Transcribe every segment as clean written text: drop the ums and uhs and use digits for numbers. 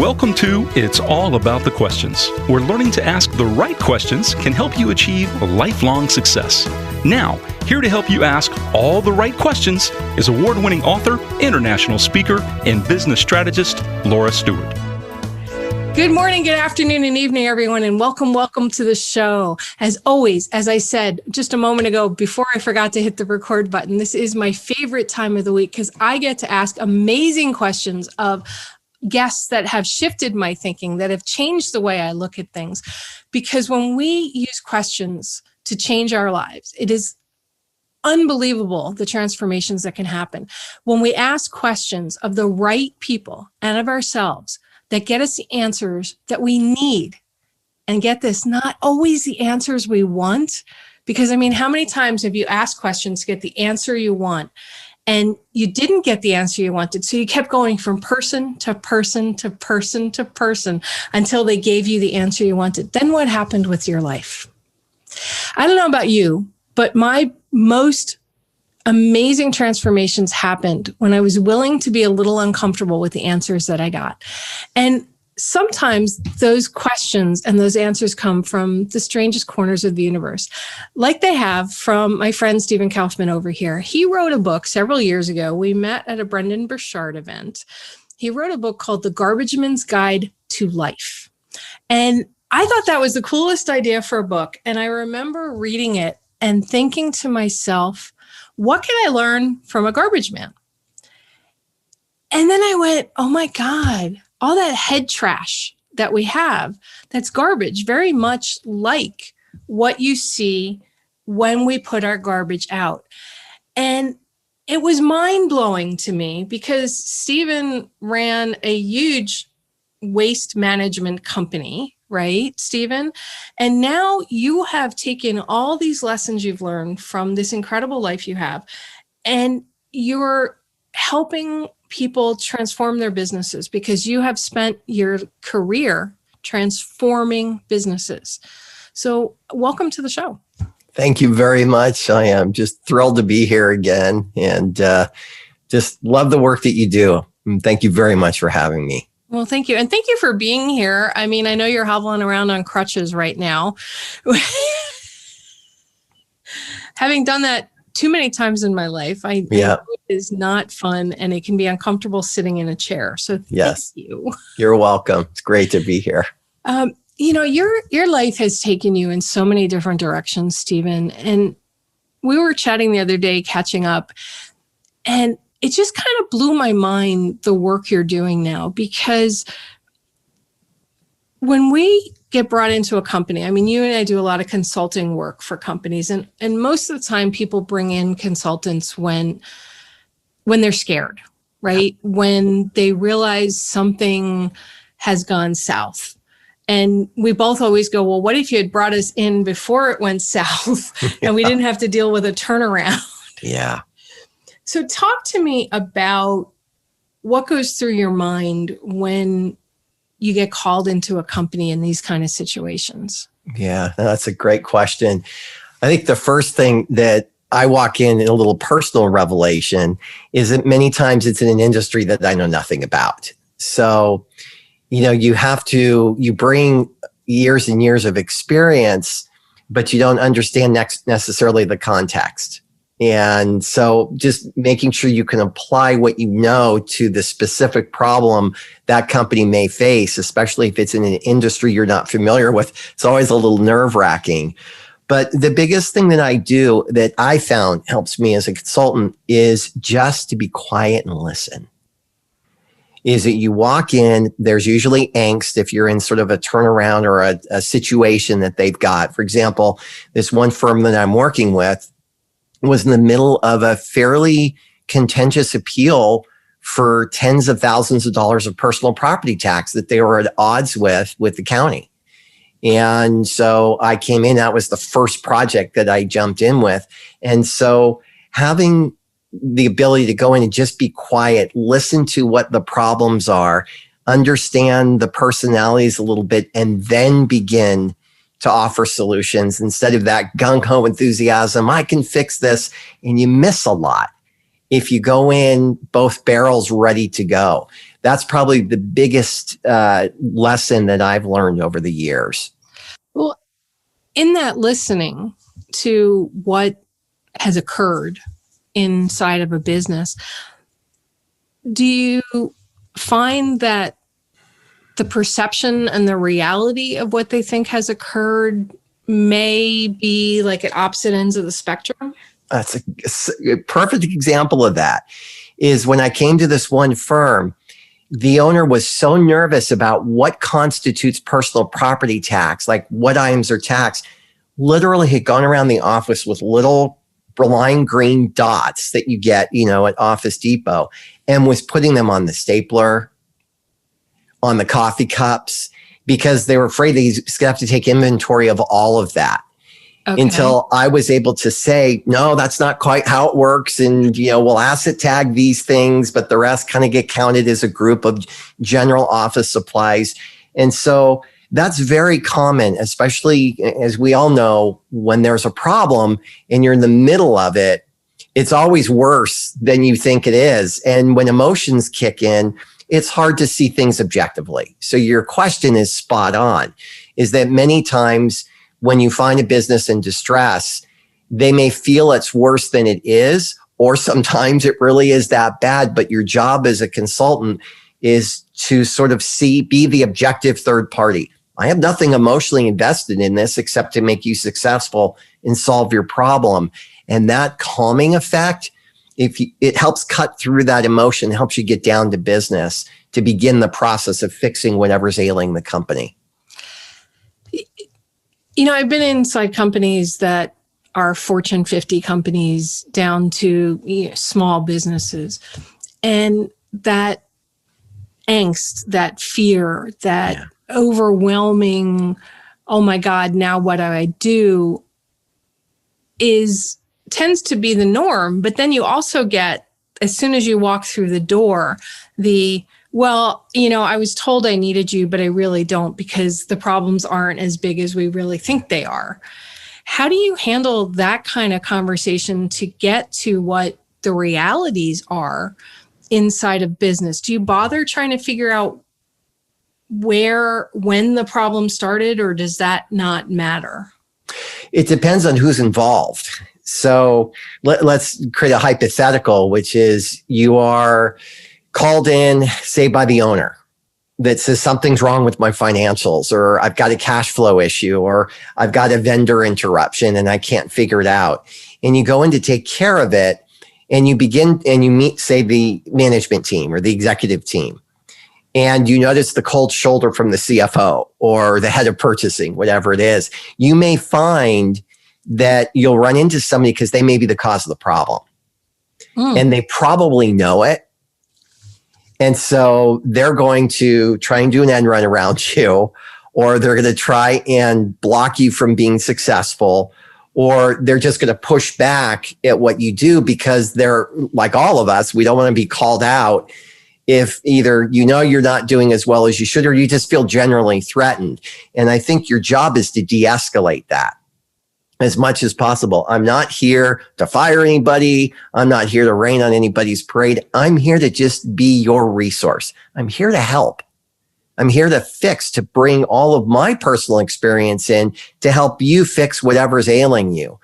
Welcome to It's All About the Questions, where learning to ask the right questions can help you achieve lifelong success. Now, here to help you ask all the right questions is award-winning author, international speaker, and business strategist, Laura Stewart. Good morning, good afternoon, and evening, everyone, and welcome to the show. As always, as I said just a moment ago, before I forgot to hit the record button, this is my favorite time of the week because I get to ask amazing questions of guests that have shifted my thinking, that have changed the way I look at things. Because when we use questions to change our lives, it is unbelievable the transformations that can happen. When we ask questions of the right people and of ourselves that get us the answers that we need, and get this, not always the answers we want. Because I mean, how many times have you asked questions to get the answer you want and you didn't get the answer you wanted? So you kept going from person to person to person to person until they gave you the answer you wanted. Then what happened with your life? I don't know about you, but my most amazing transformations happened when I was willing to be a little uncomfortable with the answers that I got. And sometimes those questions and those answers come from the strangest corners of the universe, like they have from my friend Stephen Kaufman over here. He wrote a book several years ago. We met at a Brendan Burchard event. He wrote a book called The Garbageman's Guide to Life. And I thought that was the coolest idea for a book. And I remember reading it and thinking to myself, what can I learn from a garbage man? And then I went, oh my God, all that head trash that we have, that's garbage, very much like what you see when we put our garbage out. And it was mind-blowing to me because Stephen ran a huge waste management company, right, Stephen? And now you have taken all these lessons you've learned from this incredible life you have, and you're helping people transform their businesses because you have spent your career transforming businesses. So welcome to the show. Thank you very much. I am just thrilled to be here again and just love the work that you do. And thank you very much for having me. Well, thank you. And thank you for being here. I mean, I know you're hobbling around on crutches right now. Having done that too many times in my life, I know it is not fun and it can be uncomfortable sitting in a chair. So thank you. You're welcome. It's great to be here. You know, your life has taken you in so many different directions, Stephen. And we were chatting the other day, catching up, and it just kind of blew my mind, the work you're doing now, because when we get brought into a company, I mean, you and I do a lot of consulting work for companies, and most of the time people bring in consultants when they're scared, right? When they realize something has gone south. And we both always go, well, what if you had brought us in before it went south and we didn't have to deal with a turnaround? Yeah. So talk to me about what goes through your mind when you get called into a company in these kind of situations. Yeah, that's a great question. I think the first thing that I walk in a little personal revelation is that many times it's in an industry that I know nothing about. So, you know, you bring years and years of experience, but you don't understand necessarily the context. And so just making sure you can apply what you know to the specific problem that company may face, especially if it's in an industry you're not familiar with, it's always a little nerve-wracking. But the biggest thing that I do that I found helps me as a consultant is just to be quiet and listen. Is that you walk in, there's usually angst if you're in sort of a turnaround or a situation that they've got. For example, this one firm that I'm working with was in the middle of a fairly contentious appeal for tens of thousands of dollars of personal property tax that they were at odds with the county. And so I came in, that was the first project that I jumped in with. And so having the ability to go in and just be quiet, listen to what the problems are, understand the personalities a little bit, and then begin to offer solutions instead of that gung-ho enthusiasm. I can fix this. And you miss a lot if you go in both barrels ready to go. that's probably the biggest lesson that I've learned over the years. Well, in that listening to what has occurred inside of a business, do you find that the perception and the reality of what they think has occurred may be like at opposite ends of the spectrum? That's a perfect example of that. Is when I came to this one firm, the owner was so nervous about what constitutes personal property tax, like what items are taxed, literally had gone around the office with little lime green dots that you get, at Office Depot, and was putting them on the stapler, on the coffee cups, because they were afraid that he's going to have to take inventory of all of that. Okay. Until I was able to say, no, that's not quite how it works. And, we'll asset tag these things, but the rest kind of get counted as a group of general office supplies. And so that's very common, especially as we all know, when there's a problem and you're in the middle of it, it's always worse than you think it is. And when emotions kick in, it's hard to see things objectively. So your question is spot on, is that many times when you find a business in distress, they may feel it's worse than it is, or sometimes it really is that bad. But your job as a consultant is to sort of be the objective third party. I have nothing emotionally invested in this except to make you successful and solve your problem. And that calming effect, it helps cut through that emotion, helps you get down to business to begin the process of fixing whatever's ailing the company. I've been inside companies that are Fortune 50 companies down to small businesses. And that angst, that fear, that overwhelming, oh my God, now what do I do, tends to be the norm. But then you also get, as soon as you walk through the door, I was told I needed you, but I really don't, because the problems aren't as big as we really think they are. How do you handle that kind of conversation to get to what the realities are inside of business? Do you bother trying to figure out when the problem started, or does that not matter? It depends on who's involved. So let's create a hypothetical, which is you are called in, say, by the owner that says something's wrong with my financials, or I've got a cash flow issue, or I've got a vendor interruption and I can't figure it out. And you go in to take care of it, and you begin and you meet, say, the management team or the executive team, and you notice the cold shoulder from the CFO or the head of purchasing, whatever it is. You may find that you'll run into somebody because they may be the cause of the problem. And they probably know it. And so they're going to try and do an end run around you, or they're going to try and block you from being successful, or they're just going to push back at what you do because they're like all of us. We don't want to be called out if either you're not doing as well as you should, or you just feel generally threatened. And I think your job is to de-escalate that as much as possible. I'm not here to fire anybody. I'm not here to rain on anybody's parade. I'm here to just be your resource. I'm here to help. I'm here to fix, to bring all of my personal experience in to help you fix whatever's ailing you.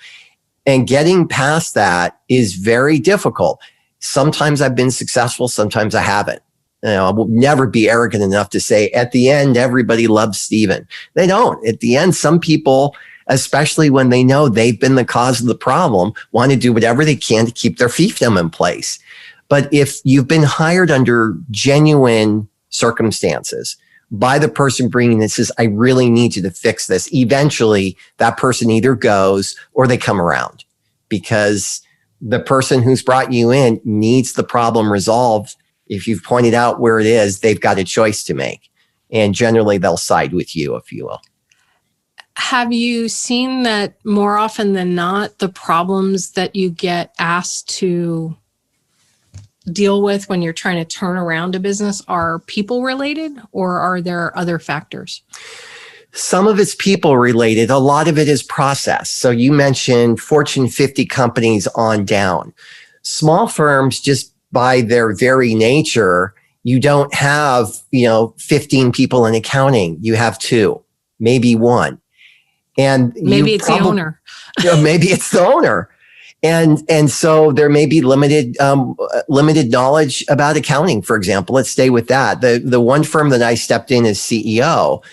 And getting past that is very difficult. Sometimes I've been successful, sometimes I haven't. I will never be arrogant enough to say at the end, everybody loves Stephen. They don't. At the end, some people, especially when they know they've been the cause of the problem, want to do whatever they can to keep their fiefdom in place. But if you've been hired under genuine circumstances by the person bringing this, says, I really need you to fix this, eventually that person either goes or they come around, because the person who's brought you in needs the problem resolved. If you've pointed out where it is, they've got a choice to make. And generally they'll side with you, if you will. Have you seen that more often than not, the problems that you get asked to deal with when you're trying to turn around a business are people related, or are there other factors? Some of it's people related. A lot of it is process. So you mentioned Fortune 50 companies on down. Small firms, just by their very nature, You don't have, 15 people in accounting. You have 2, maybe 1. And maybe it's the owner. Maybe it's the owner. And so there may be limited knowledge about accounting, for example. Let's stay with that. The one firm that I stepped in as CEO,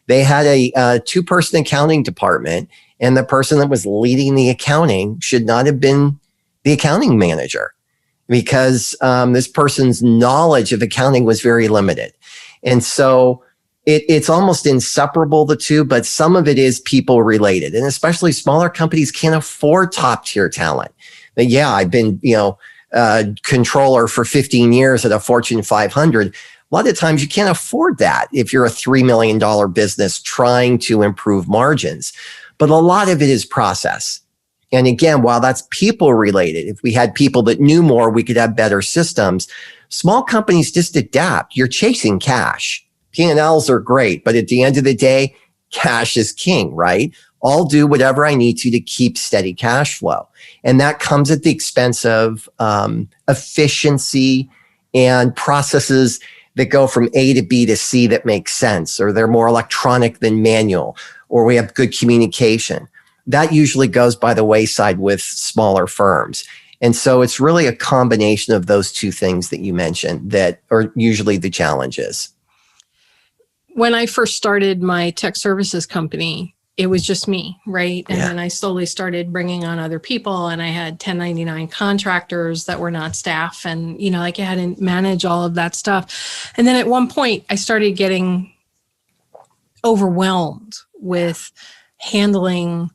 they had a 2-person accounting department, and the person that was leading the accounting should not have been the accounting manager, because this person's knowledge of accounting was very limited. And so it's almost inseparable, the two, but some of it is people related. And especially smaller companies can't afford top tier talent. But yeah, I've been, controller for 15 years at a Fortune 500. A lot of times you can't afford that if you're a $3 million business trying to improve margins. But a lot of it is process. And again, while that's people related, if we had people that knew more, we could have better systems. Small companies just adapt. You're chasing cash. P&Ls are great, but at the end of the day, cash is king, right? I'll do whatever I need to keep steady cash flow. And that comes at the expense of efficiency and processes that go from A to B to C that make sense, or they're more electronic than manual, or we have good communication. That usually goes by the wayside with smaller firms. And so it's really a combination of those two things that you mentioned that are usually the challenges. When I first started my tech services company, it was just me, right? And then I slowly started bringing on other people, and I had 1099 contractors that were not staff, and, I had to manage all of that stuff. And then at one point I started getting overwhelmed with handling,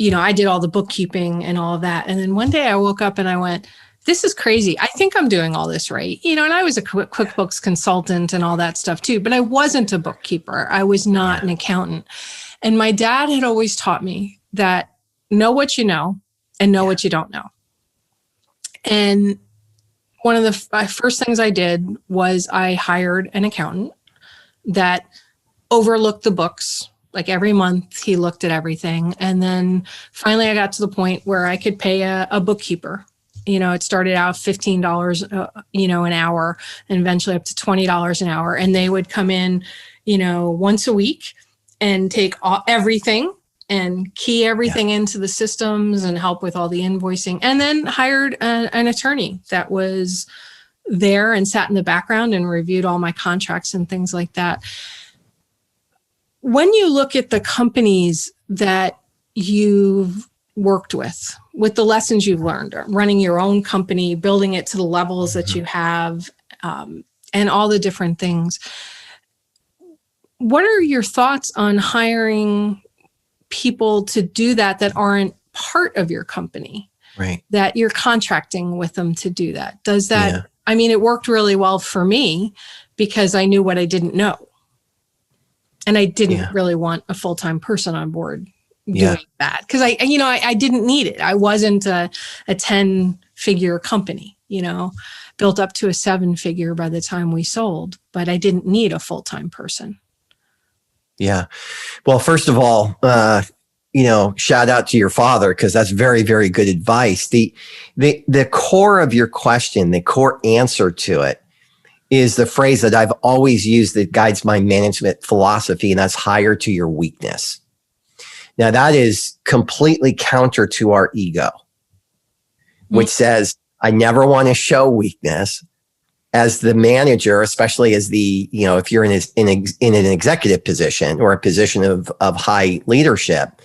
I did all the bookkeeping and all of that. And then one day I woke up and I went, this is crazy. I think I'm doing all this right. And I was a QuickBooks consultant and all that stuff too, but I wasn't a bookkeeper. I was not an accountant. And my dad had always taught me that know what you know and know what you don't know. And one of the first things I did was I hired an accountant that overlooked the books. Like every month he looked at everything. And then finally I got to the point where I could pay a bookkeeper. It started out $15, an hour, and eventually up to $20 an hour. And they would come in, once a week and take everything and key everything into the systems and help with all the invoicing. And then hired an attorney that was there and sat in the background and reviewed all my contracts and things like that. When you look at the companies that you've worked with the lessons you've learned, running your own company, building it to the levels that you have, and all the different things, what are your thoughts on hiring people to do that aren't part of your company, right? That you're contracting with them to do that? Does that, it worked really well for me because I knew what I didn't know. And I didn't really want a full-time person on board doing that, because I didn't need it. I wasn't a 10-figure company, built up to a 7-figure by the time we sold, but I didn't need a full-time person. Yeah. Well, first of all, shout out to your father, because that's very, very good advice. The core of your question, the core answer to it is the phrase that I've always used that guides my management philosophy, and that's hire to your weakness. Now, that is completely counter to our ego, which says, I never want to show weakness. As the manager, especially as if you're in an executive position or a position of high leadership,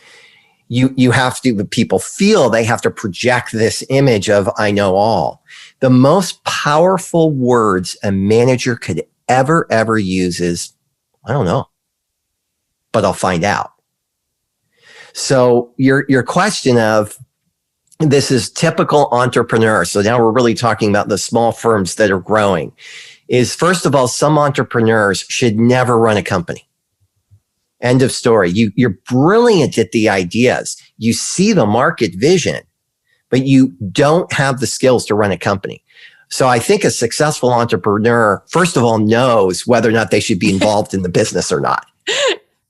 you have to, the people feel they have to project this image of, I know all. The most powerful words a manager could ever use is, I don't know, but I'll find out. So your question of, this is typical entrepreneur. So now we're really talking about the small firms that are growing, is first of all, some entrepreneurs should never run a company. End of story. You're brilliant at the ideas. You see the market vision, but you don't have the skills to run a company. So I think a successful entrepreneur, first of all, knows whether or not they should be involved in the business or not.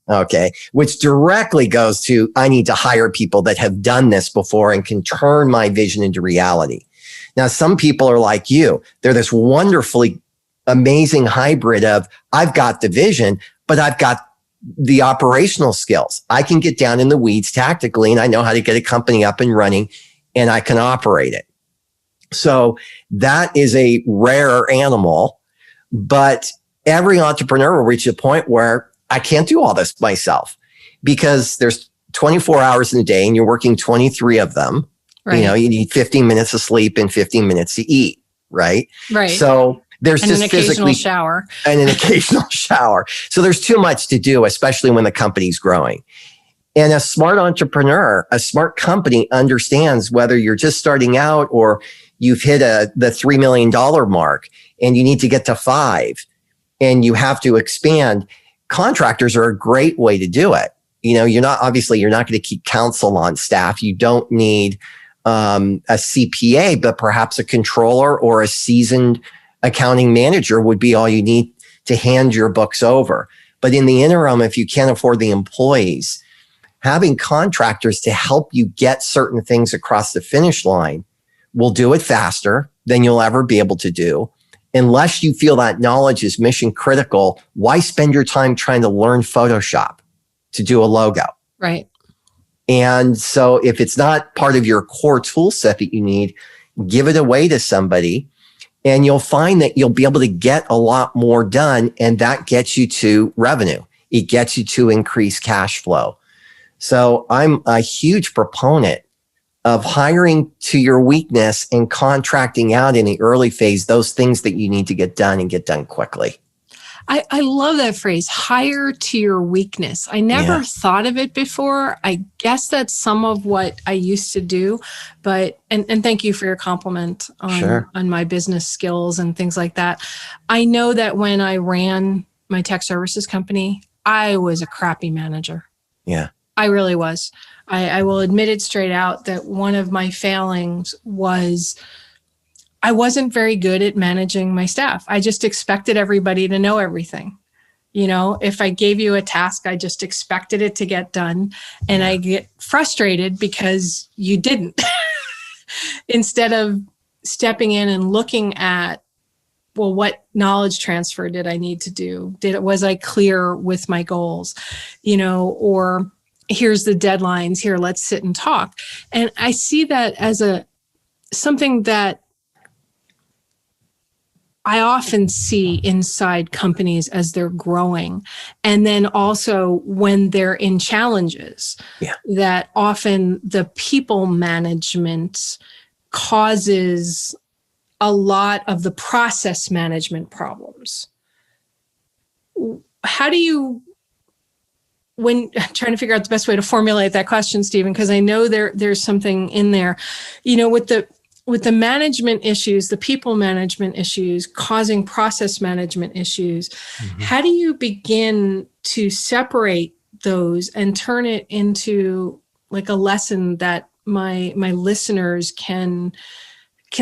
Okay. Which directly goes to, I need to hire people that have done this before and can turn my vision into reality. Now, some people are like you. They're this wonderfully amazing hybrid of I've got the vision, but I've got the operational skills. I can get down in the weeds tactically, and I know how to get a company up and running, and I can operate it. So that is a rare animal, but every entrepreneur will reach a point where I can't do all this myself because there's 24 hours in a day and you're working 23 of them. Right. You know, you need 15 minutes of sleep and 15 minutes to eat. Right. Right. So there's and just an occasional physically shower and an occasional shower. So there's too much to do, especially when the company's growing. And a smart entrepreneur, a smart company understands whether you're just starting out or you've hit the $3 million mark and you need to get to 5 and you have to expand. Contractors are a great way to do it. You know, you're not going to keep counsel on staff. You don't need a CPA, but perhaps a controller or a seasoned accounting manager would be all you need to hand your books over. But in the interim, if you can't afford the employees, having contractors to help you get certain things across the finish line will do it faster than you'll ever be able to do. Unless you feel that knowledge is mission critical, why spend your time trying to learn Photoshop to do a logo? Right. And so if it's not part of your core tool set that you need, give it away to somebody and you'll find that you'll be able to get a lot more done. And that gets you to revenue. It gets you to increase cash flow. So I'm a huge proponent of hiring to your weakness and contracting out in the early phase, those things that you need to get done and get done quickly. I love that phrase, hire to your weakness. I never thought of it before. I guess that's some of what I used to do, but, and thank you for your compliment on my business skills and things like that. I know that when I ran my tech services company, I was a crappy manager. Yeah. I really was. I will admit it straight out that one of my failings was I wasn't very good at managing my staff. I just expected everybody to know everything. You know, if I gave you a task, I just expected it to get done. And I get frustrated because you didn't. Instead of stepping in and looking at, well, what knowledge transfer did I need to do? Was I clear with my goals? You know, or here's the deadlines, here, let's sit and talk. And I see that as something that I often see inside companies as they're growing. And then also when they're in challenges, that often the people management causes a lot of the process management problems. How do you, when I'm trying to figure out the best way to formulate that question, Stephen, because I know there's something in there, you know, with the management issues, the people management issues causing process management issues, how do you begin to separate those and turn it into like a lesson that my listeners can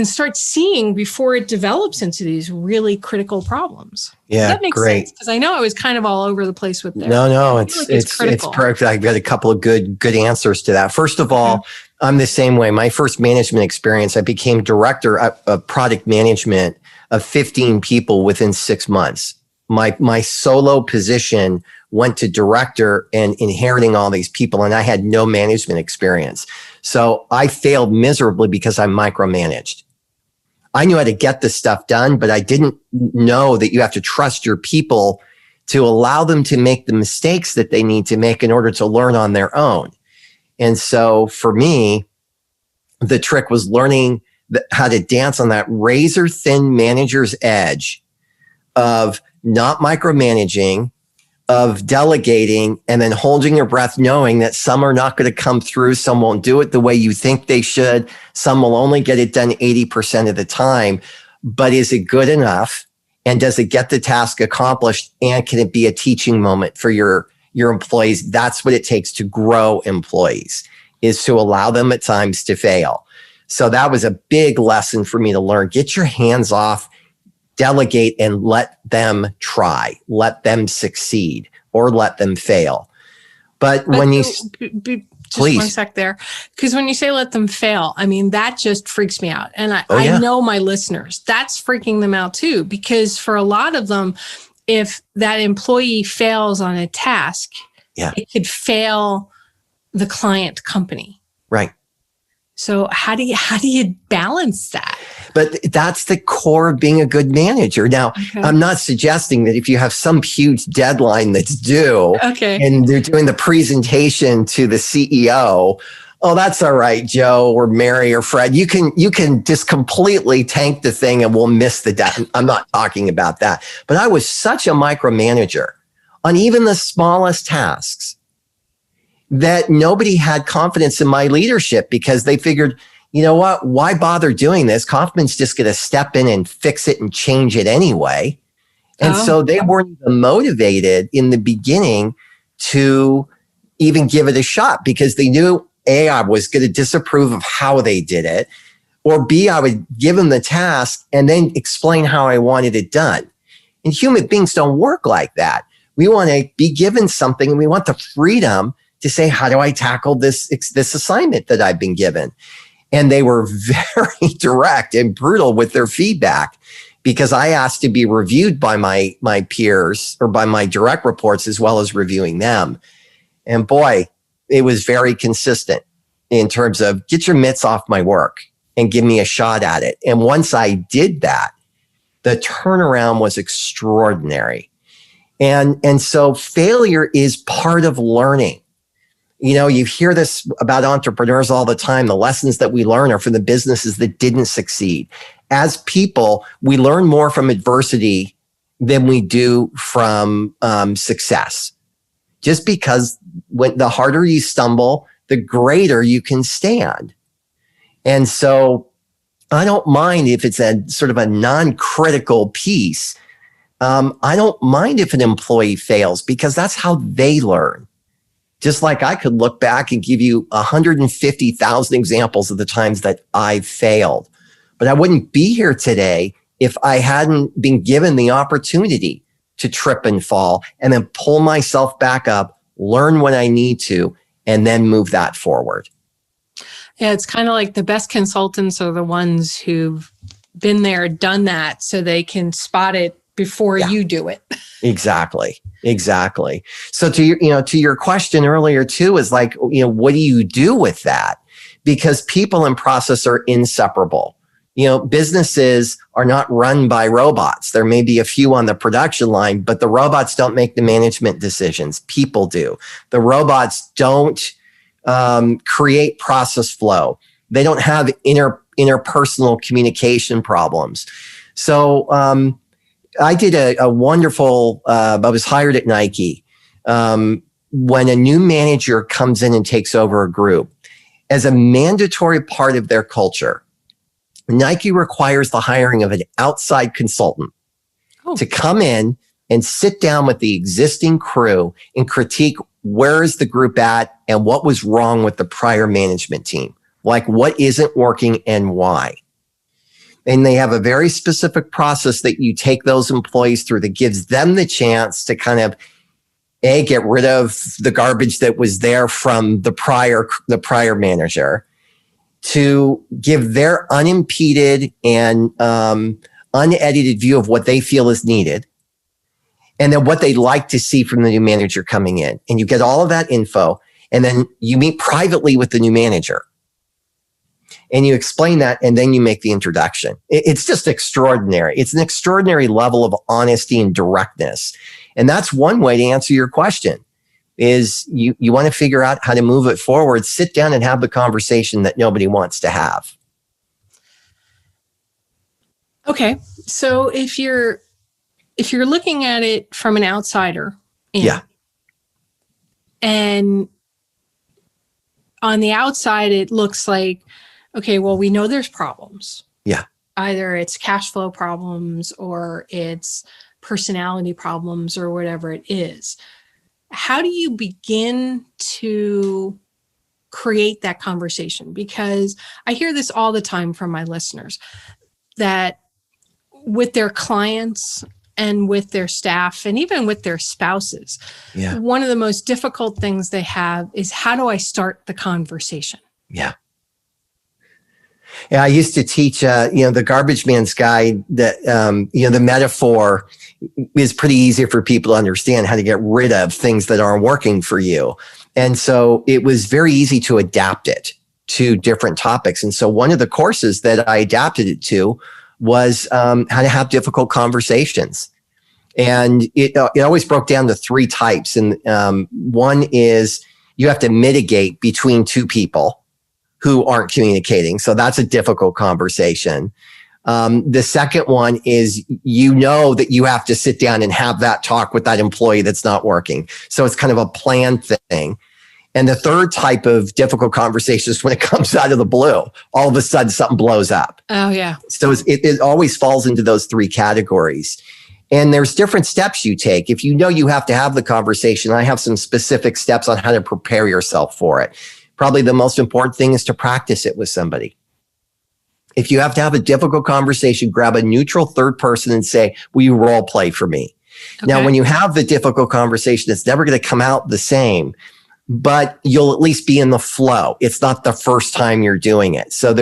start seeing before it develops into these really critical problems? Yeah, that makes great. sense, because I know I was kind of all over the place with that. No, it's perfect. I've got a couple of good answers to that. First of all, I'm the same way. My first management experience, I became director of product management of 15 people within 6 months. My solo position went to director and inheriting all these people, and I had no management experience. So I failed miserably because I micromanaged. I knew how to get this stuff done, but I didn't know that you have to trust your people to allow them to make the mistakes that they need to make in order to learn on their own. And so for me, the trick was learning how to dance on that razor thin manager's edge of not micromanaging, of delegating, and then holding your breath, knowing that some are not going to come through. Some won't do it the way you think they should. Some will only get it done 80% of the time. But is it good enough? And does it get the task accomplished? And can it be a teaching moment for your employees? That's what it takes to grow employees, is to allow them at times to fail. So that was a big lesson for me to learn. Get your hands off, delegate, and let them try, let them succeed, or let them fail. But when you just Please. one sec there. Because when you say let them fail, I mean, that just freaks me out. And I know my listeners, that's freaking them out too, because for a lot of them, if that employee fails on a task, it could fail the client company. Right. So how do you balance that? But that's the core of being a good manager. Now, I'm not suggesting that if you have some huge deadline that's due and they're doing the presentation to the CEO, oh, that's all right, Joe or Mary or Fred. You can just completely tank the thing and we'll miss the deadline. I'm not talking about that. But I was such a micromanager on even the smallest tasks that nobody had confidence in my leadership because they figured, you know what, why bother doing this? Kaufman's just going to step in and fix it and change it anyway. And so they weren't even motivated in the beginning to even give it a shot because they knew A, I was going to disapprove of how they did it, or B, I would give them the task and then explain how I wanted it done. And human beings don't work like that. We want to be given something and we want the freedom to say, how do I tackle this assignment that I've been given? And they were very direct and brutal with their feedback because I asked to be reviewed by my peers or by my direct reports as well as reviewing them. And boy, it was very consistent in terms of get your mitts off my work and give me a shot at it. And once I did that, the turnaround was extraordinary. And so failure is part of learning. You know, you hear this about entrepreneurs all the time. The lessons that we learn are from the businesses that didn't succeed. As people, we learn more from adversity than we do from success. Just because when the harder you stumble, the greater you can stand. And so I don't mind if it's a sort of a non-critical piece. I don't mind if an employee fails because that's how they learn. Just like I could look back and give you 150,000 examples of the times that I failed. But I wouldn't be here today if I hadn't been given the opportunity to trip and fall and then pull myself back up, learn what I need to, and then move that forward. Yeah, it's kind of like the best consultants are the ones who've been there, done that, so they can spot it before you do it. Exactly. So to your question earlier too, is like, what do you do with that? Because people and process are inseparable. Businesses are not run by robots. There may be a few on the production line, but the robots don't make the management decisions. People do. The robots don't create process flow. They don't have interpersonal communication problems. So, I did a wonderful, I was hired at Nike. When a new manager comes in and takes over a group, as a mandatory part of their culture, Nike requires the hiring of an outside consultant to come in and sit down with the existing crew and critique where is the group at and what was wrong with the prior management team. Like what isn't working and why. And they have a very specific process that you take those employees through that gives them the chance to kind of get rid of the garbage that was there from the prior manager, to give their unimpeded and unedited view of what they feel is needed, and then what they'd like to see from the new manager coming in. And you get all of that info, and then you meet privately with the new manager. And you explain that, and then you make the introduction. It's just extraordinary. It's an extraordinary level of honesty and directness. And that's one way to answer your question, is you want to figure out how to move it forward, sit down and have the conversation that nobody wants to have. Okay. So if you're looking at it from an outsider in, and on the outside, it looks like, okay, well, we know there's problems. Yeah. Either it's cash flow problems or it's personality problems or whatever it is. How do you begin to create that conversation? Because I hear this all the time from my listeners that with their clients, and with their staff and even with their spouses. Yeah. One of the most difficult things they have is, how do I start the conversation? Yeah. Yeah, I used to teach, the Garbageman's guide that, the metaphor is pretty easy for people to understand how to get rid of things that aren't working for you. And so it was very easy to adapt it to different topics. And so one of the courses that I adapted it to was how to have difficult conversations. And it always broke down to 3 types. And one is you have to mitigate between 2 people who aren't communicating. So that's a difficult conversation. The second one is, that you have to sit down and have that talk with that employee that's not working. So it's kind of a planned thing. And the third type of difficult conversation is when it comes out of the blue. All of a sudden, something blows up. Oh, yeah. So it always falls into those 3 categories. And there's different steps you take. If you have to have the conversation, I have some specific steps on how to prepare yourself for it. Probably the most important thing is to practice it with somebody. If you have to have a difficult conversation, grab a neutral third person and say, will you role play for me? Okay. Now, when you have the difficult conversation, it's never going to come out the same, but you'll at least be in the flow. It's not the first time you're doing it. So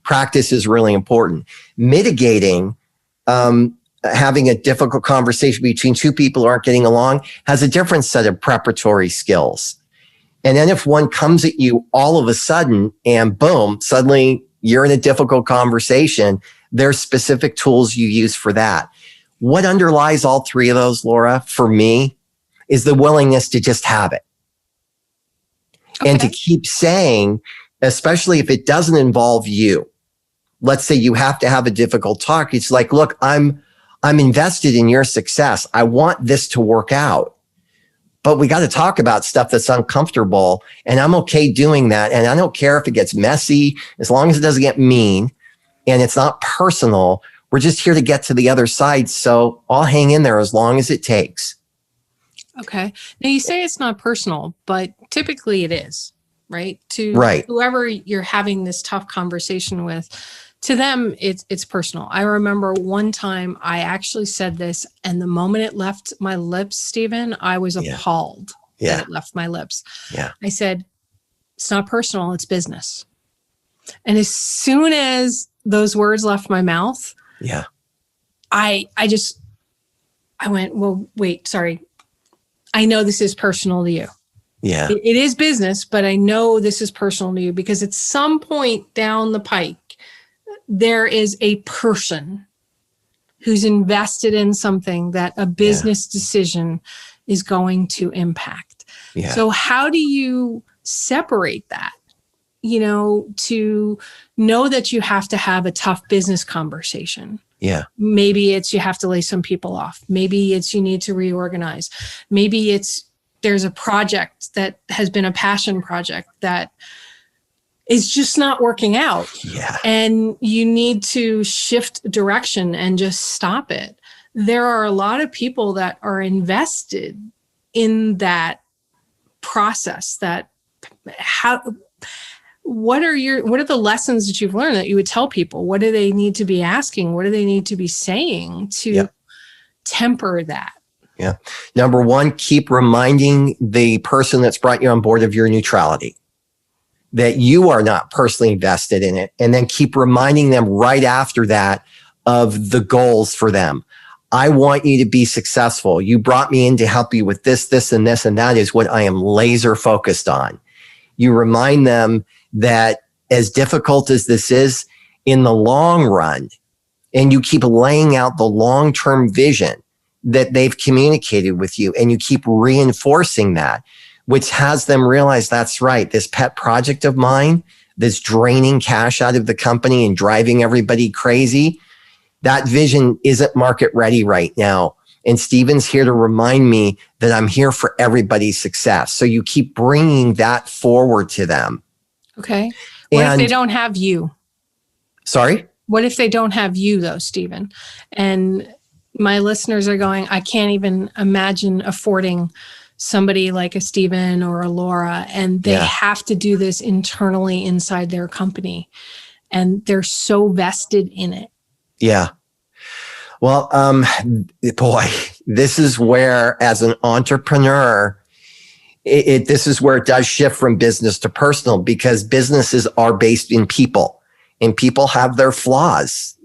practice is really important. Mitigating, having a difficult conversation between 2 people who aren't getting along has a different set of preparatory skills. And then if one comes at you all of a sudden and boom, suddenly you're in a difficult conversation, there's specific tools you use for that. What underlies all 3 of those, Laura, for me, is the willingness to just have it. Okay. And to keep saying, especially if it doesn't involve you. Let's say you have to have a difficult talk. It's like, look, I'm invested in your success. I want this to work out. But we got to talk about stuff that's uncomfortable, and I'm okay doing that. And I don't care if it gets messy, as long as it doesn't get mean and it's not personal. We're just here to get to the other side. So I'll hang in there as long as it takes. Okay. Now you say it's not personal, but typically it is, right? Right. Whoever you're having this tough conversation with, to them, it's personal. I remember one time I actually said this, and the moment it left my lips, Stephen, I was appalled that it left my lips. Yeah. I said, it's not personal, it's business. And as soon as those words left my mouth, I went, well, wait, sorry. I know this is personal to you. Yeah. It is business, but I know this is personal to you, because at some point down the pike, there is a person who's invested in something that a business decision is going to impact. Yeah. So how do you separate that? To know that you have to have a tough business conversation. Yeah. Maybe it's you have to lay some people off. Maybe it's you need to reorganize. Maybe it's there's a project that has been a passion project that is just not working out. Yeah. And you need to shift direction and just stop it. There are a lot of people that are invested in that process. What are the lessons that you've learned that you would tell people? What do they need to be asking? What do they need to be saying to temper that? Yeah. Number 1, keep reminding the person that's brought you on board of your neutrality, that you are not personally invested in it. And then keep reminding them right after that of the goals for them. I want you to be successful. You brought me in to help you with this, this, and this, and that is what I am laser focused on. You remind them that as difficult as this is in the long run, and you keep laying out the long-term vision that they've communicated with you, and you keep reinforcing that, which has them realize that's right. This pet project of mine that's draining cash out of the company and driving everybody crazy, that vision isn't market ready right now. And Stephen's here to remind me that I'm here for everybody's success. So you keep bringing that forward to them. Okay. What if they don't have you? Sorry? What if they don't have you though, Stephen? And my listeners are going, I can't even imagine affording somebody like a Stephen or a Laura, and they have to do this internally inside their company, and they're so vested in it. Yeah. Well, boy, this is where, as an entrepreneur, this is where it does shift from business to personal, because businesses are based in people, and people have their flaws.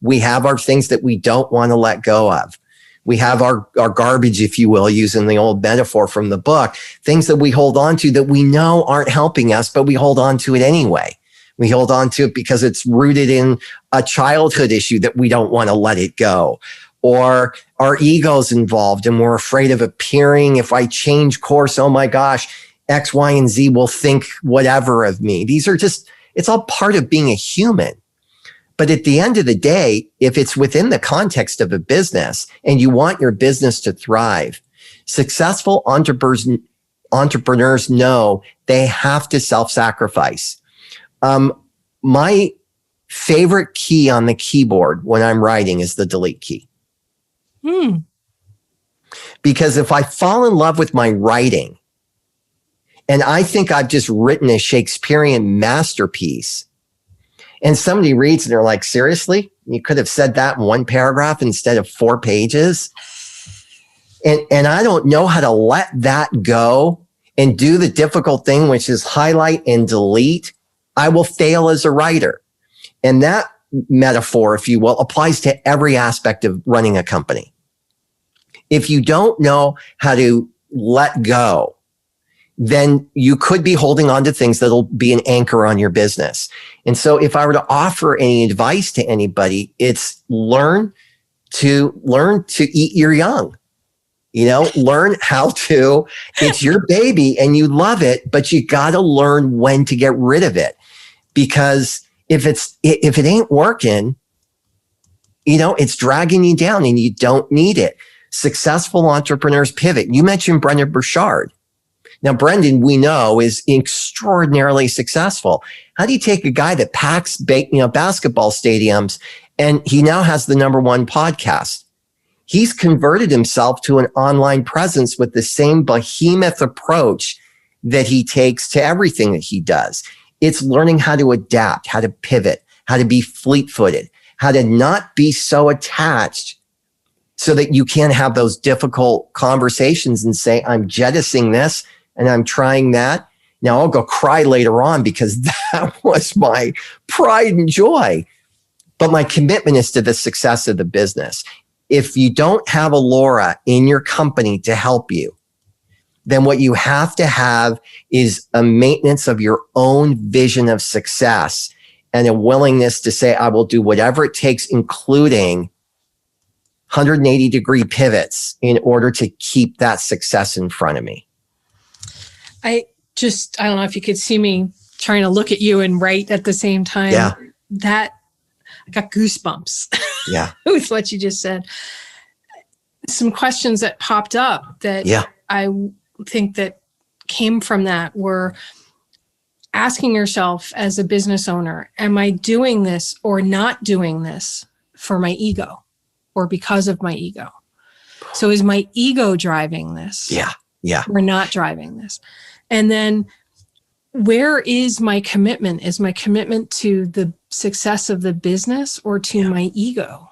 We have our things that we don't want to let go of. We have our garbage, if you will, using the old metaphor from the book, things that we hold on to that we know aren't helping us, but we hold on to it anyway. We hold on to it because it's rooted in a childhood issue that we don't want to let it go. Or our ego's involved and we're afraid of appearing. If I change course, oh my gosh, X, Y, and Z will think whatever of me. It's all part of being a human. But at the end of the day, if it's within the context of a business and you want your business to thrive, successful entrepreneurs know they have to self-sacrifice. My favorite key on the keyboard when I'm writing is the delete key. Because if I fall in love with my writing and I think I've just written a Shakespearean masterpiece, and somebody reads and they're like, seriously? You could have said that in one paragraph instead of 4 pages. And I don't know how to let that go and do the difficult thing, which is highlight and delete. I will fail as a writer. And that metaphor, if you will, applies to every aspect of running a company. If you don't know how to let go, then you could be holding on to things that'll be an anchor on your business. And so if I were to offer any advice to anybody, it's learn to eat your young. Learn how to, it's your baby and you love it, but you got to learn when to get rid of it. Because if it ain't working, it's dragging you down and you don't need it. Successful entrepreneurs pivot. You mentioned Brendan Burchard. Now, Brendan, we know, is extraordinarily successful. How do you take a guy that packs basketball stadiums and he now has the #1 podcast? He's converted himself to an online presence with the same behemoth approach that he takes to everything that he does. It's learning how to adapt, how to pivot, how to be fleet-footed, how to not be so attached so that you can have those difficult conversations and say, I'm jettisoning this and I'm trying that. Now I'll go cry later on because that was my pride and joy. But my commitment is to the success of the business. If you don't have a Laura in your company to help you, then what you have to have is a maintenance of your own vision of success and a willingness to say, I will do whatever it takes, including 180-degree pivots in order to keep that success in front of me. I don't know if you could see me trying to look at you and write at the same time. Yeah. That I got goosebumps. Yeah. With what you just said. Some questions that popped up that I think that came from that were asking yourself as a business owner, am I doing this or not doing this for my ego or because of my ego? So is my ego driving this? Yeah. Or not driving this? And then where is my commitment? Is my commitment to the success of the business or to my ego?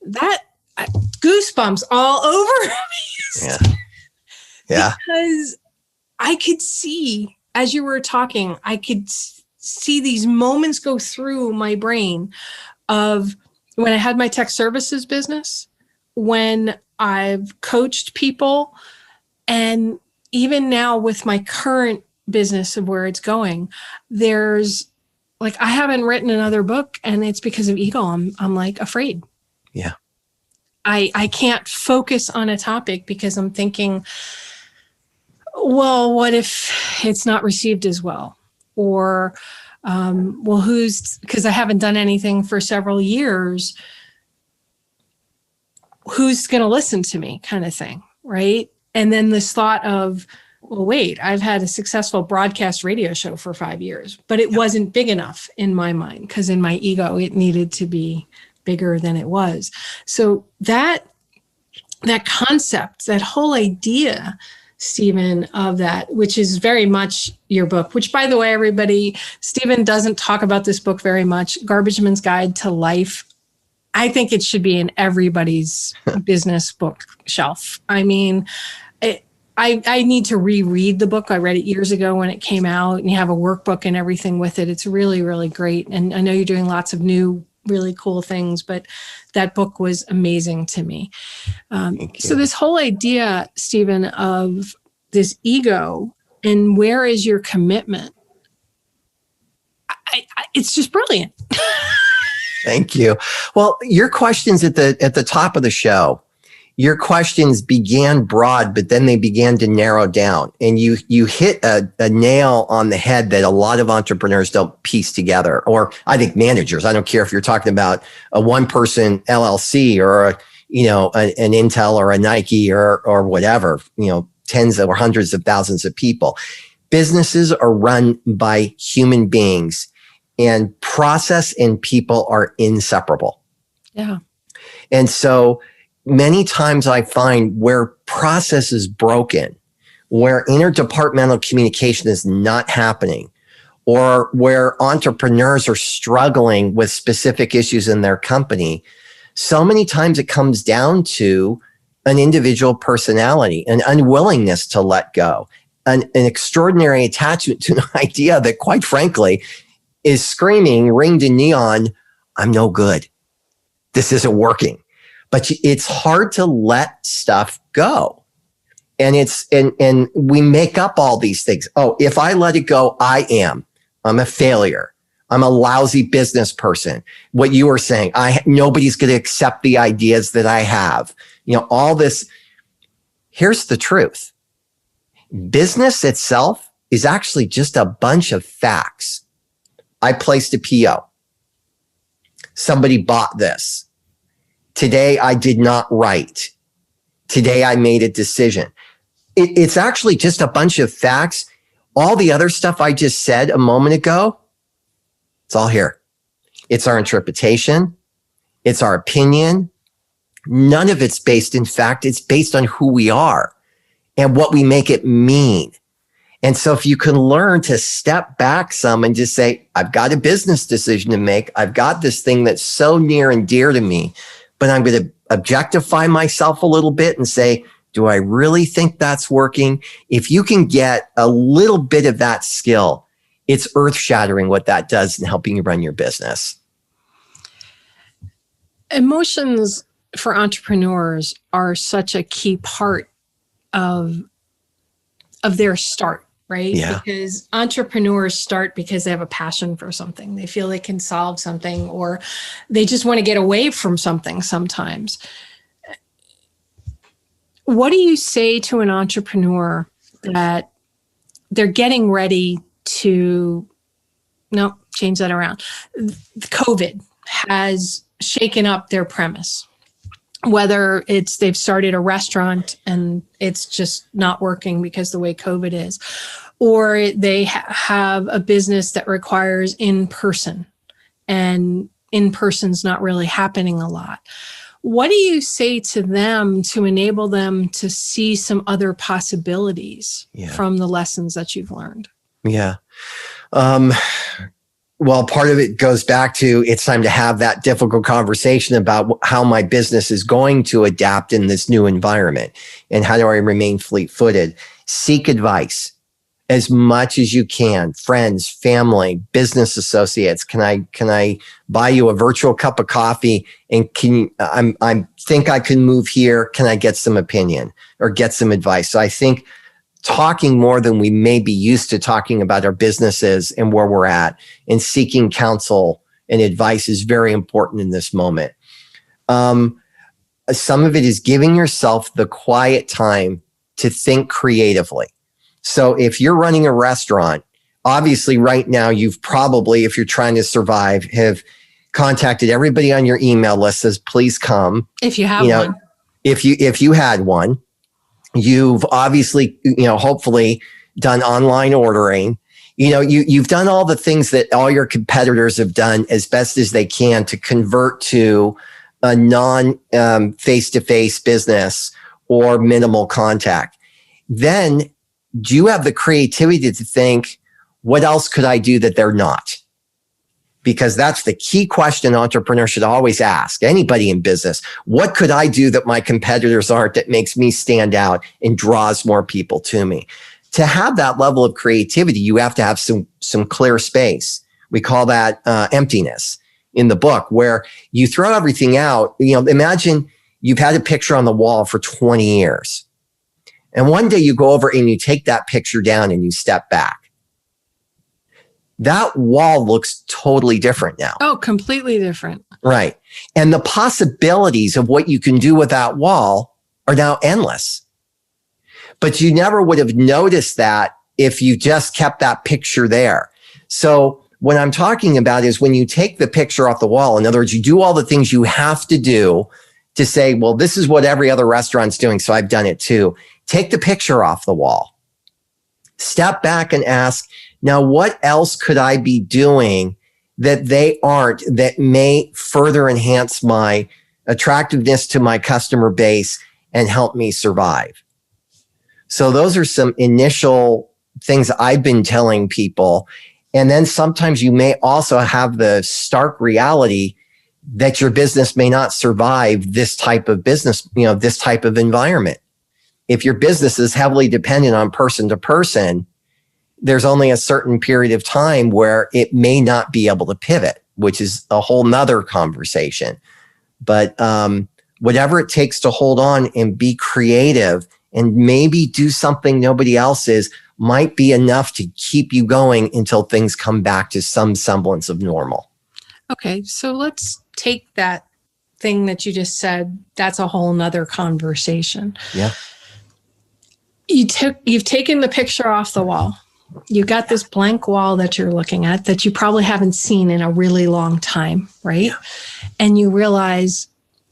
That goosebumps all over me. Yeah. Because I could see, as you were talking, I could see these moments go through my brain of when I had my tech services business, when I've coached people, and even now with my current business of where it's going, there's like, I haven't written another book and it's because of ego. I'm like afraid. Yeah. I can't focus on a topic because I'm thinking, well, what if it's not received as well? Or, because I haven't done anything for several years, who's going to listen to me kind of thing, right? And then this thought of, well, wait, I've had a successful broadcast radio show for 5 years, but it wasn't big enough in my mind because in my ego, it needed to be bigger than it was. So that concept, that whole idea, Stephen, of that, which is very much your book, which, by the way, everybody, Stephen doesn't talk about this book very much, Garbageman's Guide to Life. I think it should be in everybody's business bookshelf. I mean, I need to reread the book. I read it years ago when it came out, and you have a workbook and everything with it. It's really, really great. And I know you're doing lots of new, really cool things, but that book was amazing to me. So this whole idea, Stephen, of this ego and where is your commitment? It's just brilliant. Thank you. Well, your questions at the top of the show, your questions began broad, but then they began to narrow down. And you hit a nail on the head that a lot of entrepreneurs don't piece together. Or I think managers, I don't care if you're talking about a one-person LLC or an Intel or a Nike or whatever, tens or hundreds of thousands of people. Businesses are run by human beings, and process and people are inseparable. Yeah. And so many times I find where process is broken, where interdepartmental communication is not happening, or where entrepreneurs are struggling with specific issues in their company, so many times it comes down to an individual personality, an unwillingness to let go, an extraordinary attachment to an idea that, quite frankly, is screaming, ringed in neon, I'm no good. This isn't working. But it's hard to let stuff go. And and we make up all these things. Oh, if I let it go, I'm a failure. I'm a lousy business person. What you were saying, nobody's going to accept the ideas that I have. All this. Here's the truth. Business itself is actually just a bunch of facts. I placed a PO. Somebody bought this. Today, I did not write. Today, I made a decision. It's actually just a bunch of facts. All the other stuff I just said a moment ago, it's all here. It's our interpretation. It's our opinion. None of it's based in fact. It's based on who we are and what we make it mean. And so if you can learn to step back some and just say, I've got a business decision to make. I've got this thing that's so near and dear to me, but I'm going to objectify myself a little bit and say, do I really think that's working? If you can get a little bit of that skill, it's earth-shattering what that does in helping you run your business. Emotions for entrepreneurs are such a key part of their start, right? Yeah. Because entrepreneurs start because they have a passion for something. They feel they can solve something, or they just want to get away from something sometimes. What do you say to an entrepreneur that they're getting ready to, no, change that around. COVID has shaken up their premise. Whether it's they've started a restaurant and it's just not working because the way COVID is, or they have a business that requires in-person and in-person's not really happening a lot. What do you say to them to enable them to see some other possibilities from the lessons that you've learned? Yeah. Well, part of it goes back to it's time to have that difficult conversation about how my business is going to adapt in this new environment and how do I remain fleet-footed. Seek advice as much as you can. Friends, family, business associates. Can I buy you a virtual cup of coffee? And I think I can move here. Can I get some opinion or get some advice? So I think talking more than we may be used to talking about our businesses and where we're at, and seeking counsel and advice is very important in this moment. Some of it is giving yourself the quiet time to think creatively. So if you're running a restaurant, obviously right now you've probably, if you're trying to survive, have contacted everybody on your email list, says, please come. If you have one. If you had one. You've obviously, hopefully done online ordering. You've done all the things that all your competitors have done as best as they can to convert to a non-face-to-face business or minimal contact. Then do you have the creativity to think, what else could I do that they're not? because that's the key question an entrepreneur should always ask anybody in business. What could I do that my competitors aren't that makes me stand out and draws more people to me? To have that level of creativity, you have to have some clear space. We call that emptiness in the book, where you throw everything out. Imagine you've had a picture on the wall for 20 years. And one day you go over and you take that picture down and you step back. That wall looks totally different now. Oh, completely different. Right. And the possibilities of what you can do with that wall are now endless. But you never would have noticed that if you just kept that picture there. So what I'm talking about is when you take the picture off the wall, in other words, you do all the things you have to do to say, well, this is what every other restaurant's doing, so I've done it too. Take the picture off the wall. Step back and ask, now, what else could I be doing that they aren't, that may further enhance my attractiveness to my customer base and help me survive? So those are some initial things I've been telling people. And then sometimes you may also have the stark reality that your business may not survive this type of business, this type of environment. If your business is heavily dependent on person to person, there's only a certain period of time where it may not be able to pivot, which is a whole nother conversation. But whatever it takes to hold on and be creative and maybe do something nobody else is might be enough to keep you going until things come back to some semblance of normal. Okay, so let's take that thing that you just said. That's a whole nother conversation. Yeah. You've taken the picture off the wall. You got this blank wall that you're looking at that you probably haven't seen in a really long time, right? Yeah. And you realize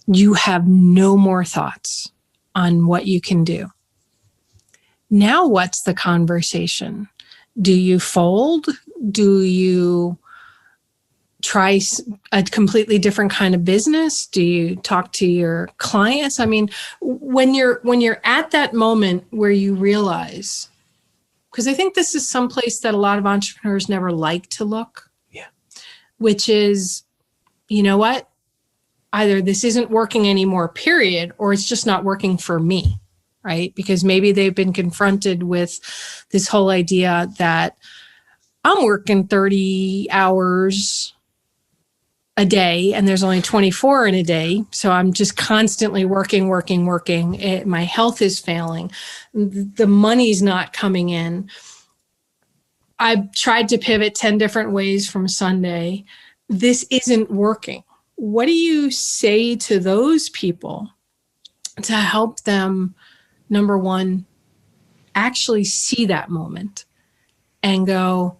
you have no more thoughts on what you can do. Now, what's the conversation? Do you fold? Do you try a completely different kind of business? Do you talk to your clients? I mean, when you're at that moment where you realize, because I think this is someplace that a lot of entrepreneurs never like to look. Yeah. Which is, you know what? Either this isn't working anymore, period, or it's just not working for me, right? Because maybe they've been confronted with this whole idea that I'm working 30 hours a day and there's only 24 in a day. So I'm just constantly working. My health is failing. The money's not coming in. I've tried to pivot 10 different ways from Sunday. This isn't working. What do you say to those people to help them, number one, actually see that moment and go,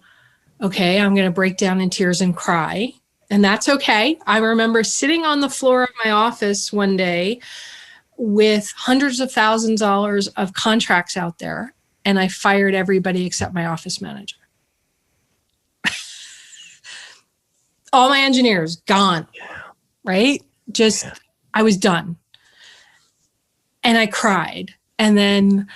okay, I'm going to break down in tears and cry. And that's okay. I remember sitting on the floor of my office one day with hundreds of thousands of dollars of contracts out there, and I fired everybody except my office manager. All my engineers gone, right? I was done. And I cried. And then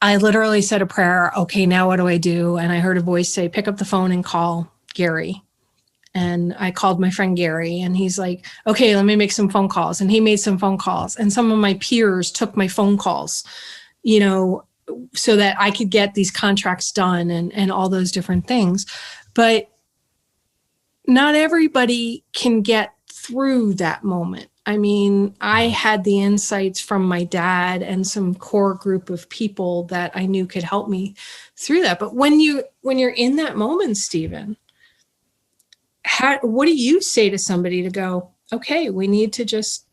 I literally said a prayer. Okay, now what do I do? And I heard a voice say, pick up the phone and call Gary. And I called my friend Gary and he's like, okay, let me make some phone calls. And he made some phone calls. And some of my peers took my phone calls, so that I could get these contracts done and all those different things. But not everybody can get through that moment. I mean, I had the insights from my dad and some core group of people that I knew could help me through that. But when you're in that moment, Stephen, what do you say to somebody to go, okay, we need to just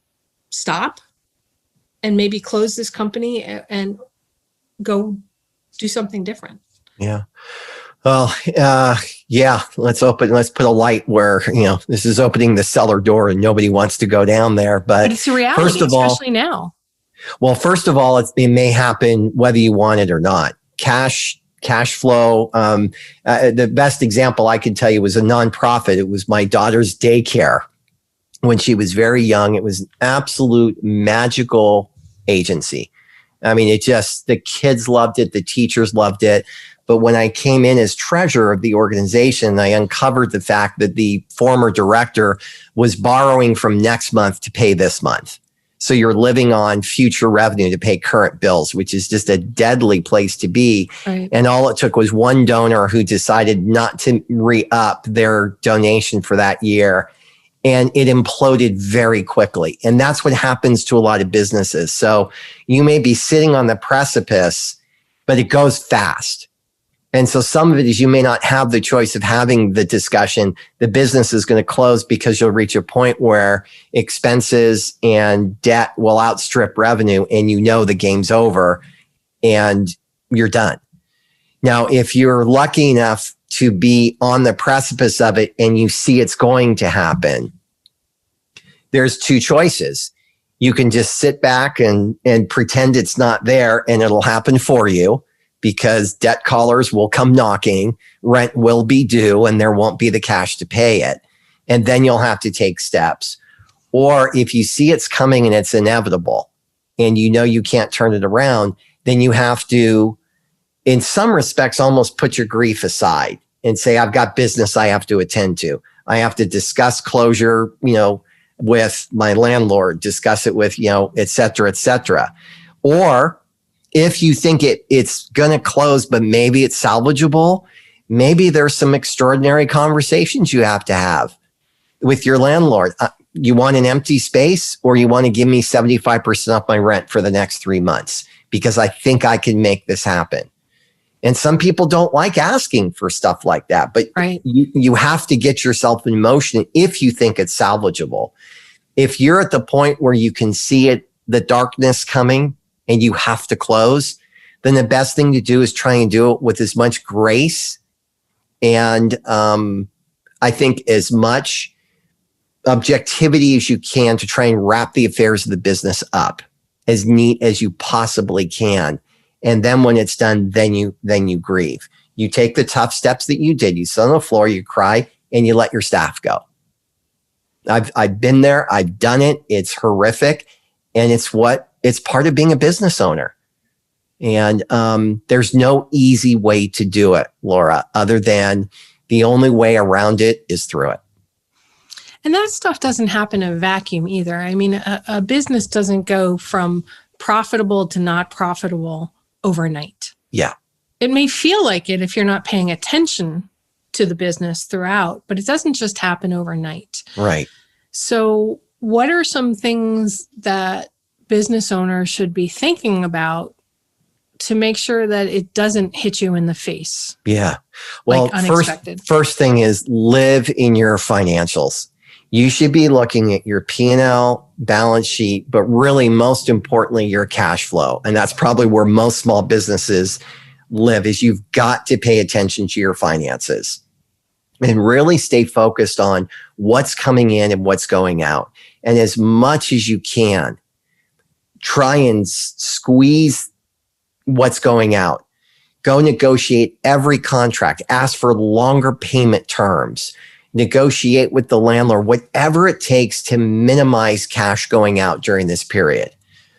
stop and maybe close this company and go do something different? Yeah. Well, let's put a light where, this is opening the cellar door and nobody wants to go down there. But it's a reality, especially now. Well, first of all, it may happen whether you want it or not. Cash flow. The best example I could tell you was a nonprofit. It was my daughter's daycare when she was very young. It was an absolute magical agency. I mean, the kids loved it. The teachers loved it. But when I came in as treasurer of the organization, I uncovered the fact that the former director was borrowing from next month to pay this month. So you're living on future revenue to pay current bills, which is just a deadly place to be. Right. And all it took was one donor who decided not to re-up their donation for that year. And it imploded very quickly. And that's what happens to a lot of businesses. So you may be sitting on the precipice, but it goes fast. And so some of it is you may not have the choice of having the discussion. The business is going to close because you'll reach a point where expenses and debt will outstrip revenue and you know the game's over and you're done. Now, if you're lucky enough to be on the precipice of it and you see it's going to happen, there's two choices. You can just sit back and pretend it's not there and it'll happen for you, because debt callers will come knocking, rent will be due, and there won't be the cash to pay it. And then you'll have to take steps. Or if you see it's coming and it's inevitable and you know you can't turn it around, then you have to, in some respects, almost put your grief aside and say, I've got business I have to attend to. I have to discuss closure, with my landlord, discuss it with, et cetera, et cetera. Or if you think it's going to close, but maybe it's salvageable, maybe there's some extraordinary conversations you have to have with your landlord. You want an empty space, or you want to give me 75% off my rent for the next 3 months because I think I can make this happen. And some people don't like asking for stuff like that, but right. you have to get yourself in motion if you think it's salvageable. If you're at the point where you can see it, the darkness coming, and you have to close, then the best thing to do is try and do it with as much grace and I think as much objectivity as you can to try and wrap the affairs of the business up as neat as you possibly can. And then when it's done, then you grieve. You take the tough steps that you did. You sit on the floor, you cry, and you let your staff go. I've been there. I've done it. It's horrific. And it's part of being a business owner. And there's no easy way to do it, Laura, other than the only way around it is through it. And that stuff doesn't happen in a vacuum either. I mean, a business doesn't go from profitable to not profitable overnight. Yeah. It may feel like it if you're not paying attention to the business throughout, but it doesn't just happen overnight. Right. So what are some things that business owners should be thinking about to make sure that it doesn't hit you in the face? Yeah. Well, like unexpected. First thing is live in your financials. You should be looking at your P&L, balance sheet, but really most importantly, your cash flow. And that's probably where most small businesses live, is you've got to pay attention to your finances and really stay focused on what's coming in and what's going out. And as much as you can, try and squeeze what's going out. Go negotiate every contract. Ask for longer payment terms. Negotiate with the landlord, whatever it takes to minimize cash going out during this period.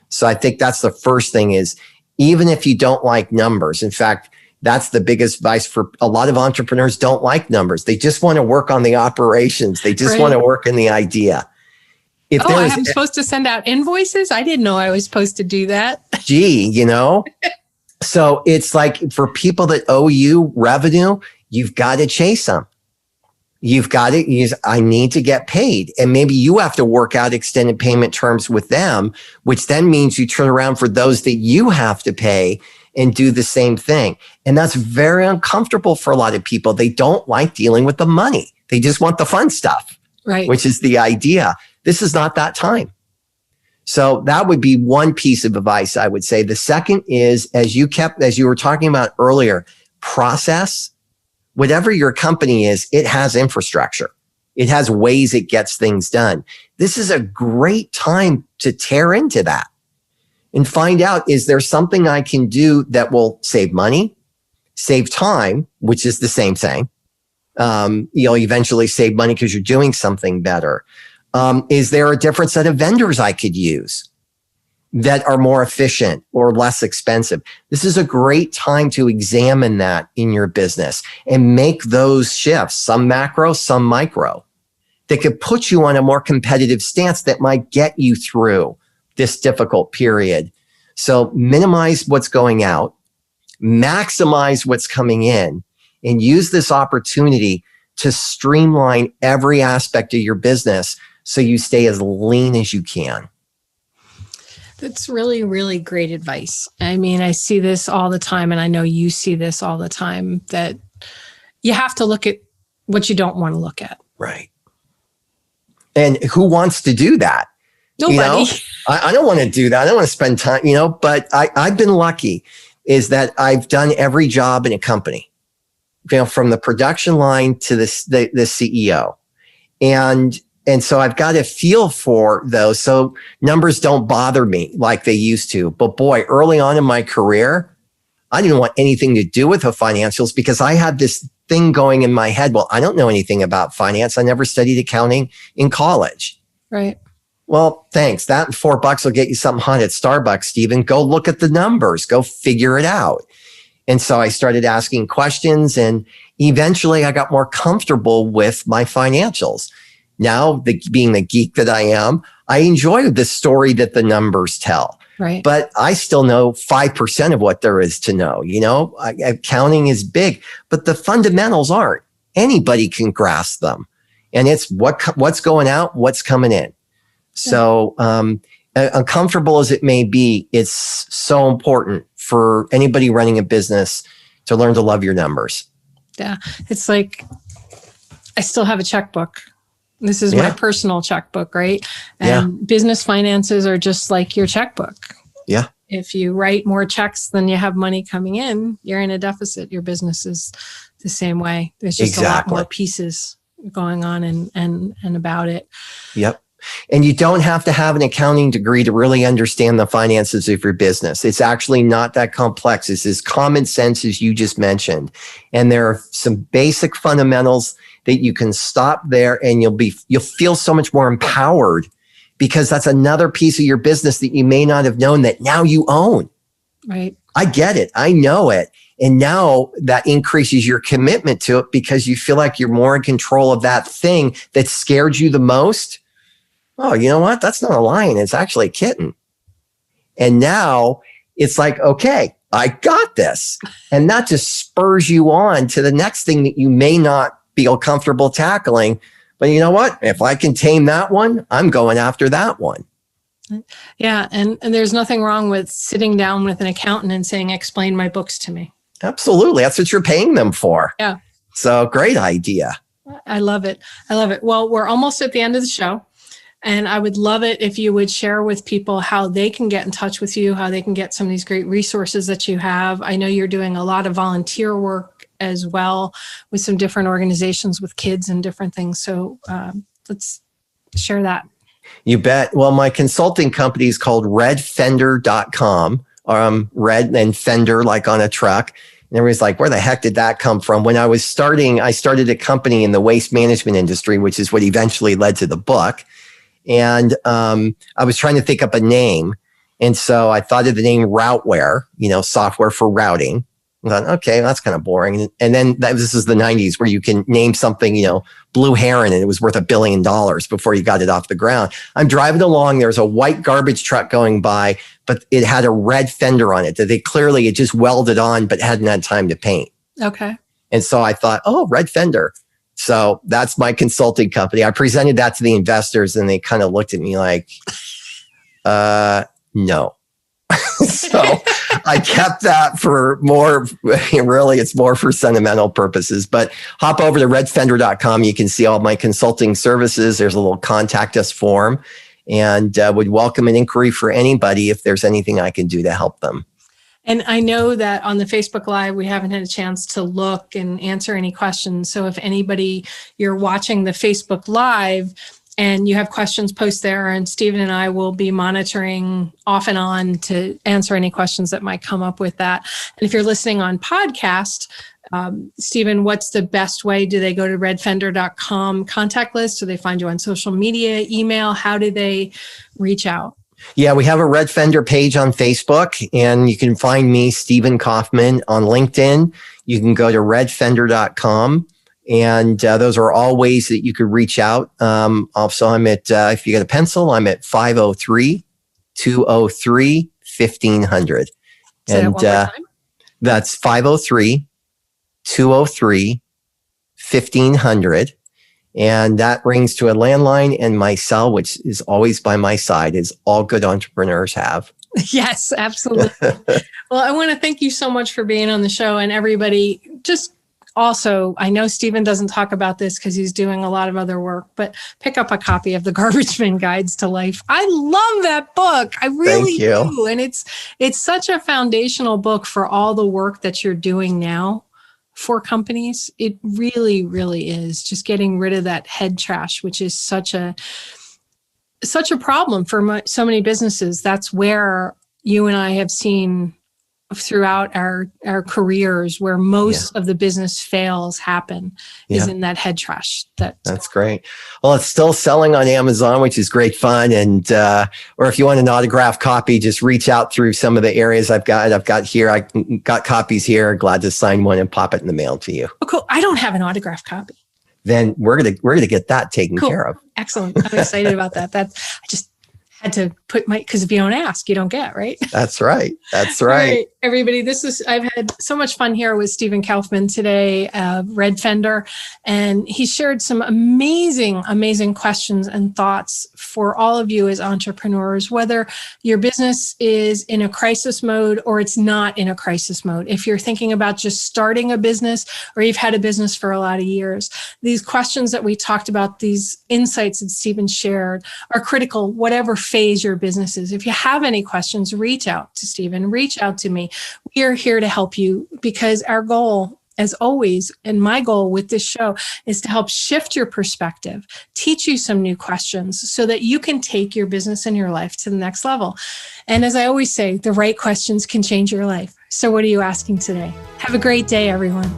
So I think that's the first thing, is even if you don't like numbers. In fact, that's the biggest advice for a lot of entrepreneurs. Don't like numbers. They just want to work on the operations. They just want to work in the idea. I'm supposed to send out invoices? I didn't know I was supposed to do that. Gee, So it's like for people that owe you revenue, you've got to chase them. You've got to use, I need to get paid. And maybe you have to work out extended payment terms with them, which then means you turn around for those that you have to pay and do the same thing. And that's very uncomfortable for a lot of people. They don't like dealing with the money. They just want the fun stuff, right? Which is the idea. This is not that time. So that would be one piece of advice I would say. The second is, as you were talking about earlier, process. Whatever your company is, it has infrastructure. It has ways it gets things done. This is a great time to tear into that and find out, is there something I can do that will save money, save time, which is the same thing. You'll eventually save money because you're doing something better. Is there a different set of vendors I could use? that are more efficient or less expensive. This is a great time to examine that in your business and make those shifts, some macro, some micro, that could put you on a more competitive stance that might get you through this difficult period. So minimize what's going out, maximize what's coming in, and use this opportunity to streamline every aspect of your business so you stay as lean as you can. That's really, really great advice. I mean, I see this all the time, and I know you see this all the time, that you have to look at what you don't want to look at. Right. And who wants to do that? Nobody. You know, I don't want to do that. I don't want to spend time, but I've been lucky is that I've done every job in a company, from the production line to the CEO. And so I've got a feel for those. So numbers don't bother me like they used to. But boy, early on in my career, I didn't want anything to do with the financials because I had this thing going in my head. Well, I don't know anything about finance. I never studied accounting in college. Right. Well, thanks. That and $4 will get you something hot at Starbucks, Stephen. Go look at the numbers. Go figure it out. And so I started asking questions, and eventually I got more comfortable with my financials. Now, being the geek that I am, I enjoy the story that the numbers tell. Right. But I still know 5% of what there is to know. Accounting is big, but the fundamentals aren't. Anybody can grasp them. And it's what's going out, what's coming in. So uncomfortable as it may be, it's so important for anybody running a business to learn to love your numbers. Yeah. It's like, I still have a checkbook. This is my personal checkbook, right? And business finances are just like your checkbook. Yeah. If you write more checks than you have money coming in, you're in a deficit. Your business is the same way. There's just a lot more pieces going on and about it. Yep. And you don't have to have an accounting degree to really understand the finances of your business. It's actually not that complex. It's as common sense as you just mentioned. And there are some basic fundamentals that you can stop there, and you'll feel so much more empowered because that's another piece of your business that you may not have known that now you own. Right. I get it. I know it. And now that increases your commitment to it because you feel like you're more in control of that thing that scared you the most. Oh, you know what? That's not a lion. It's actually a kitten. And now it's like, okay, I got this. And that just spurs you on to the next thing that you may not feel comfortable tackling. But you know what? If I can tame that one, I'm going after that one. Yeah. And there's nothing wrong with sitting down with an accountant and saying, explain my books to me. Absolutely. That's what you're paying them for. Yeah. So great idea. I love it. I love it. Well, we're almost at the end of the show. And I would love it if you would share with people how they can get in touch with you, how they can get some of these great resources that you have. I know you're doing a lot of volunteer work as well with some different organizations with kids and different things. So let's share that. You bet. Well, my consulting company is called redfender.com, red and fender like on a truck. And everybody's like, where the heck did that come from? When I was starting, I started a company in the waste management industry, which is what eventually led to the book. And I was trying to think up a name. And so I thought of the name Routeware, software for routing. I thought, okay, that's kind of boring. And then this is the 90s where you can name something, Blue Heron, and it was worth $1 billion before you got it off the ground. I'm driving along. There's a white garbage truck going by, but it had a red fender on it that it just welded on, but hadn't had time to paint. Okay. And so I thought, oh, red fender. So that's my consulting company. I presented that to the investors and they kind of looked at me like, no. So I kept that for more, really, it's more for sentimental purposes, but hop over to redfender.com. You can see all my consulting services. There's a little contact us form, and would welcome an inquiry for anybody if there's anything I can do to help them. And I know that on the Facebook Live, we haven't had a chance to look and answer any questions. So if you're watching the Facebook Live and you have questions, post there, and Stephen and I will be monitoring off and on to answer any questions that might come up with that. And if you're listening on podcast, Stephen, what's the best way? Do they go to redfender.com contact list? Do they find you on social media, email? How do they reach out? Yeah, we have a Red Fender page on Facebook, and you can find me, Stephen Kaufman, on LinkedIn. You can go to redfender.com, and those are all ways that you could reach out. Also, I'm at, if you get a pencil, I'm at 503-203-1500. Say that one more time. That's 503-203-1500. And that rings to a landline, and my cell, which is always by my side, as all good entrepreneurs have. Yes, absolutely. Well, I want to thank you so much for being on the show, and everybody just also, I know Stephen doesn't talk about this because he's doing a lot of other work, but pick up a copy of the Garbageman Guides to Life. I love that book. I really do. And it's such a foundational book for all the work that you're doing now for companies. It really, really is just getting rid of that head trash, which is such a problem for so many businesses. That's where you and I have seen throughout our careers where most of the business fails happen is in that head trash. That's great. Well, it's still selling on Amazon, which is great fun. And, or if you want an autographed copy, just reach out through some of the areas I've got here. I got copies here. Glad to sign one and pop it in the mail to you. Oh, cool. I don't have an autographed copy. Then we're going to get that taken care of. Excellent. I'm excited about that. I just had to put because if you don't ask, you don't get, right? That's right. That's right. All right, everybody. I've had so much fun here with Stephen Kaufman today, Red Fender, and he shared some amazing questions and thoughts for all of you as entrepreneurs, whether your business is in a crisis mode or it's not in a crisis mode. If you're thinking about just starting a business or you've had a business for a lot of years, these questions that we talked about, these insights that Stephen shared are critical, whatever phase your business is. If you have any questions, reach out to Stephen, reach out to me. We are here to help you because our goal, as always, and my goal with this show is to help shift your perspective, teach you some new questions so that you can take your business and your life to the next level. And as I always say, the right questions can change your life. So what are you asking today? Have a great day, everyone.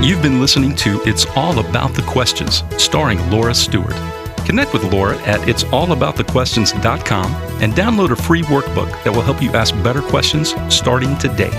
You've been listening to It's All About the Questions, starring Laura Stewart. Connect with Laura at it'sallaboutthequestions.com and download a free workbook that will help you ask better questions starting today.